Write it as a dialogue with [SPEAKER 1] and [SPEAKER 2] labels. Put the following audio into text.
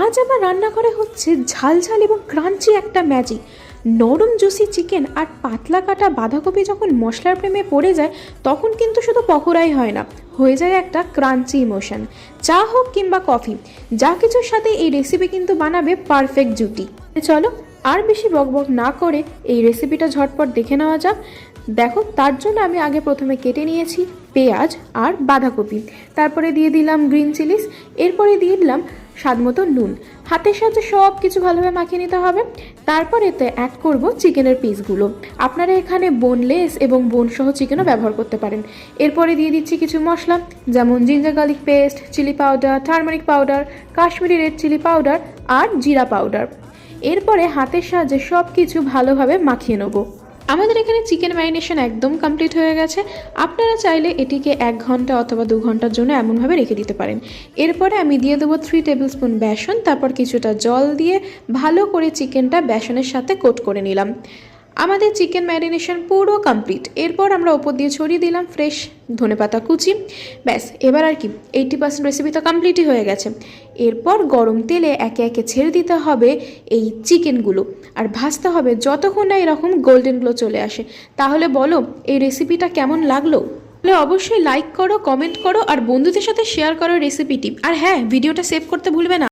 [SPEAKER 1] আজ আমার রান্নাঘরে হচ্ছে ঝাল ঝাল এবং ক্রাঞ্চি একটা ম্যাজিক। নরম জুসি চিকেন আর পাতলা কাটা বাঁধাকপি যখন মশলার প্রেমে পড়ে যায় তখন কিন্তু শুধু পকোড়াই হয় না, হয়ে যায় একটা ক্রাঞ্চি ইমোশন। চা হোক কিংবা কফি, যা কিছুর সাথে এই রেসিপি কিন্তু বানাবে পারফেক্ট জুটি। চলো আর বেশি বকবক না করে এই রেসিপিটা ঝটপট দেখে নেওয়া যাক। দেখো, তার জন্য আমি আগে প্রথমে কেটে নিয়েছি পেঁয়াজ আর বাঁধাকপি, তারপরে দিয়ে দিলাম গ্রিন চিলিস, এরপরে দিয়ে দিলাম স্বাদ মতো নুন। হাতের সাথে সব কিছু ভালোভাবে মাখিয়ে নিতে হবে। তারপর এতে অ্যাড করব চিকেনের পিসগুলো। আপনারা এখানে বোনলেস এবং বোনসহ চিকেনও ব্যবহার করতে পারেন। এরপরে দিয়ে দিচ্ছি কিছু মশলা, যেমন ginger garlic paste, chilli powder, turmeric powder, Kashmiri red chilli powder আর জিরা পাউডার। এরপরে হাতের সাহায্যে সব কিছু ভালোভাবে মাখিয়ে নেব। আমাদের এখানে চিকেন ম্যারিনেশন একদম কমপ্লিট হয়ে গেছে। আপনারা চাইলে এটিকে 1 ঘন্টা অথবা 2 ঘন্টার জন্য এমনভাবে রেখে দিতে পারেন। এরপরে আমি দিয়ে দেবো 3 টেবিল স্পুন বেসন, তারপর কিছুটা জল দিয়ে ভালো করে চিকেনটা বেসনের সাথে কোট করে নিলাম। আমাদের চিকেন ম্যারিনেশন পুরো কমপ্লিট। এরপর আমরা ওপর দিয়ে ছড়িয়ে দিলাম ফ্রেশ ধনেপাতা কুচি। ব্যাস, এবার আর কি 80% রেসিপি তো কমপ্লিটই হয়ে গেছে। এরপর গরম তেলে একে একে ছেড়ে দিতে হবে এই চিকেনগুলো আর ভাজতে হবে যতক্ষণ না এরকম গোল্ডেন গ্লো চলে আসে। তাহলে বলো এই রেসিপিটা কেমন লাগলো? তাহলে অবশ্যই লাইক করো, কমেন্ট করো আর বন্ধুদের সাথে শেয়ার করো রেসিপিটি। আর হ্যাঁ, ভিডিওটা সেভ করতে ভুলবে না।